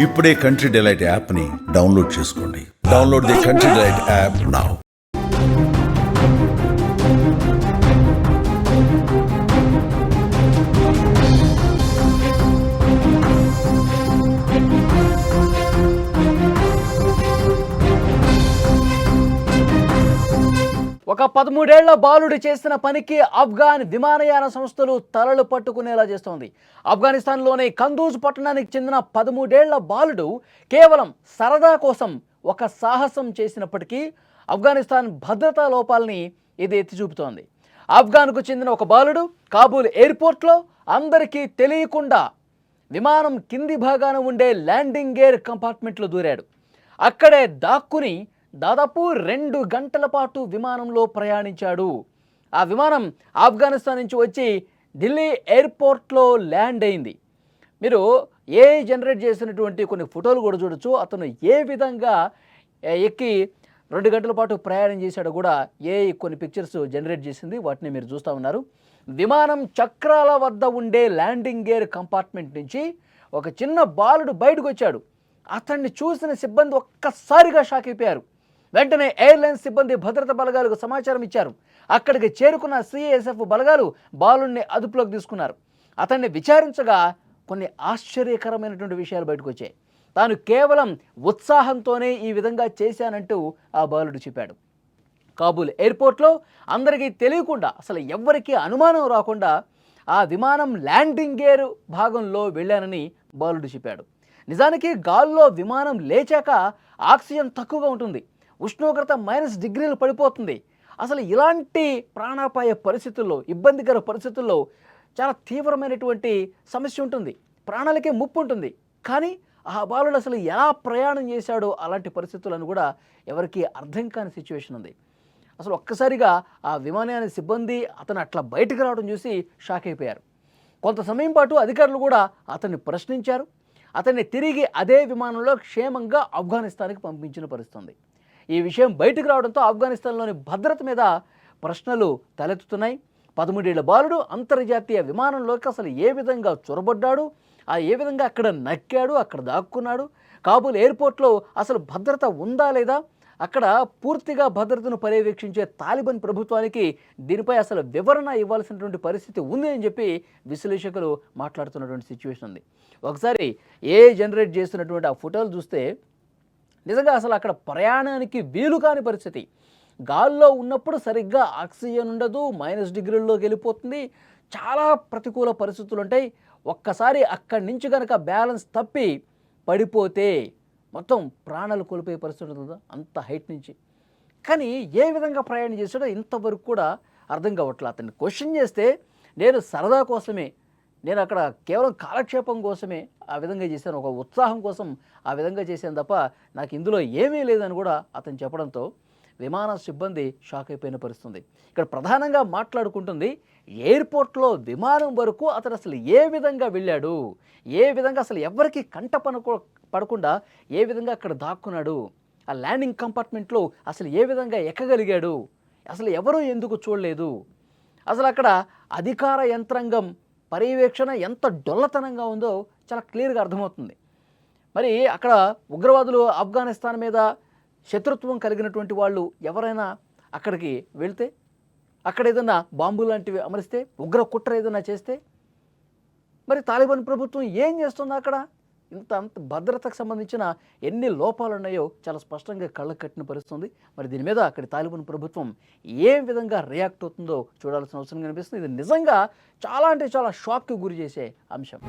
ఇప్పుడే country delight యాప్ని download చేసుకోండి. Download the country delight app now. ఒక 13 ఏళ్ల బాలుడు చేసిన పనికి ఆఫ్ఘాన్ విమానయాన సంస్థలు తలలు పట్టుకునేలా చేస్తోంది. ఆఫ్ఘనిస్తాన్లోని కందూజ్ పట్టణానికి చెందిన 13 ఏళ్ల బాలుడు కేవలం సరదా కోసం ఒక సాహసం చేసినప్పటికీ ఆఫ్ఘనిస్తాన్ భద్రతా లోపాలని ఇది ఎత్తి చూపుతోంది. ఆఫ్ఘాన్కు చెందిన ఒక బాలుడు కాబూల్ ఎయిర్పోర్ట్లో అందరికీ తెలియకుండా విమానం కింది భాగాన ఉండే ల్యాండింగ్ గేర్ కంపార్ట్మెంట్లో దూరాడు. అక్కడే దాక్కుని దాదాపు 2 గంటల పాటు విమానంలో ప్రయాణించాడు. ఆ విమానం ఆఫ్ఘనిస్తాన్ నుంచి వచ్చి ఢిల్లీ ఎయిర్పోర్ట్లో ల్యాండ్ అయింది. మీరు ఏఐ జనరేట్ చేసినటువంటి కొన్ని ఫోటోలు కూడా చూడొచ్చు. అతను ఏ విధంగా ఎక్కి 2 గంటల పాటు ప్రయాణం చేశాడో కూడా ఏఐ కొన్ని పిక్చర్స్ జనరేట్ చేసింది. వాటిని మీరు చూస్తూ ఉన్నారు. విమానం చక్రాల వద్ద ఉండే ల్యాండింగ్ గేర్ కంపార్ట్మెంట్ నుంచి ఒక చిన్న బాలుడు బయటకు వచ్చాడు. అతన్ని చూసిన సిబ్బంది ఒక్కసారిగా షాక్ అయిపోయారు. వెంటనే ఎయిర్లైన్స్ సిబ్బంది భద్రతా బలగాలకు సమాచారం ఇచ్చారు. అక్కడికి చేరుకున్న సిఐఎస్ఎఫ్ బలగాలు బాలుడిని అదుపులోకి తీసుకున్నారు. అతన్ని విచారించగా కొన్ని ఆశ్చర్యకరమైనటువంటి విషయాలు బయటకు వచ్చాయి. తాను కేవలం ఉత్సాహంతోనే ఈ విధంగా చేశానంటూ ఆ బాలుడు చెప్పాడు. కాబూల్ ఎయిర్పోర్ట్లో అందరికీ తెలియకుండా, అసలు ఎవ్వరికీ అనుమానం రాకుండా ఆ విమానం ల్యాండింగ్ గేర్ భాగంలో వెళ్ళానని బాలుడు చెప్పాడు. నిజానికి గాల్లో విమానం లేచాక ఆక్సిజన్ తక్కువగా ఉంటుంది. ఉష్ణోగ్రత -డిగ్రీలు పడిపోతుంది. అసలు ఇలాంటి ప్రాణాపాయ పరిస్థితుల్లో, ఇబ్బందికర పరిస్థితుల్లో చాలా తీవ్రమైనటువంటి సమస్య ఉంటుంది. ప్రాణాలకే ముప్పు ఉంటుంది. కానీ ఆ బాలుడు అసలు ఎలా ప్రయాణం చేశాడో అలాంటి పరిస్థితులను కూడా ఎవరికి అర్థం కాని సిచ్యువేషన్ ఉంది. అసలు ఒక్కసారిగా ఆ విమానయాన సిబ్బంది అతను అట్లా బయటకు రావడం చూసి షాక్ అయిపోయారు. కొంత సమయం పాటు అధికారులు కూడా అతన్ని ప్రశ్నించారు. అతన్ని తిరిగి అదే విమానంలో క్షేమంగా ఆఫ్ఘనిస్తాన్కి పంపించిన పరిస్థితుంది. ఈ విషయం బయటకు రావడంతో ఆఫ్ఘనిస్తాన్లోని భద్రత మీద ప్రశ్నలు తలెత్తుతున్నాయి. 13 ఏళ్ల బాలుడు అంతర్జాతీయ విమానంలోకి అసలు ఏ విధంగా చొరబడ్డాడు, ఏ విధంగా అక్కడ నక్కాడు, అక్కడ దాక్కున్నాడు, కాబూల్ ఎయిర్పోర్ట్లో అసలు భద్రత ఉందా లేదా, అక్కడ పూర్తిగా భద్రతను పర్యవేక్షించే తాలిబాన్ ప్రభుత్వానికి దీనిపై అసలు వివరణ ఇవ్వాల్సినటువంటి పరిస్థితి ఉంది అని చెప్పి విశ్లేషకులు మాట్లాడుతున్నటువంటి సిచ్యువేషన్ ఉంది. ఒకసారి ఏఐ జనరేట్ చేస్తున్నటువంటి ఆ ఫోటోలు చూస్తే నిజంగా అసలు అక్కడ ప్రయాణానికి వీలు కాని పరిస్థితి. గాల్లో ఉన్నప్పుడు సరిగ్గా ఆక్సిజన్ ఉండదు, -డిగ్రీల్లోకి వెళ్ళిపోతుంది, చాలా ప్రతికూల పరిస్థితులు ఉంటాయి. ఒక్కసారి అక్కడి నుంచి కనుక బ్యాలెన్స్ తప్పి పడిపోతే మొత్తం ప్రాణాలు కోల్పోయే పరిస్థితి ఉంటుందా అంత హైట్ నుంచి. కానీ ఏ విధంగా ప్రయాణం చేశాడో ఇంతవరకు కూడా అర్థం కావట్లేదు. అతన్ని క్వశ్చన్ చేస్తే నేను సరదా కోసమే, నేను అక్కడ కేవలం కాలక్షేపం కోసమే ఆ విధంగా చేశాను, ఒక ఉత్సాహం కోసం ఆ విధంగా చేశాను తప్ప నాకు ఇందులో ఏమీ లేదని కూడా అతను చెప్పడంతో విమాన సిబ్బంది షాక్ అయిపోయిన పరిస్థితుంది. ఇక్కడ ప్రధానంగా మాట్లాడుకుంటుంది ఎయిర్పోర్ట్లో విమానం వరకు అతను అసలు ఏ విధంగా వెళ్ళాడు, ఏ విధంగా అసలు ఎవరికి కంట పడకుండా ఏ విధంగా అక్కడ దాక్కున్నాడు, ఆ ల్యాండింగ్ కంపార్ట్మెంట్లో అసలు ఏ విధంగా ఎక్కగలిగాడు, అసలు ఎవరూ ఎందుకు చూడలేదు, అసలు అక్కడ అధికార యంత్రాంగం పర్యవేక్షణ ఎంత డొల్లతనంగా ఉందో చాలా క్లియర్గా అర్థమవుతుంది. మరి అక్కడ ఉగ్రవాదులు ఆఫ్ఘనిస్తాన్ మీద శత్రుత్వం కలిగినటువంటి వాళ్ళు ఎవరైనా అక్కడికి వెళ్తే, అక్కడ ఏదైనా బాంబు లాంటివి అమరిస్తే, ఉగ్ర కుట్ర ఏదైనా చేస్తే మరి తాలిబాన్ ప్రభుత్వం ఏం చేస్తుంది అక్కడ? అంత భద్రతకు సంబంధించిన ఎన్ని లోపాలు ఉన్నాయో చాలా స్పష్టంగా కళ్ళకు కట్టిన పరిస్థితుంది. మరి దీని మీద అక్కడి తాలిబాన్ ప్రభుత్వం ఏ విధంగా రియాక్ట్ అవుతుందో చూడాల్సిన అవసరం కనిపిస్తుంది. ఇది నిజంగా చాలా అంటే చాలా షాక్కి గురి చేసే అంశం.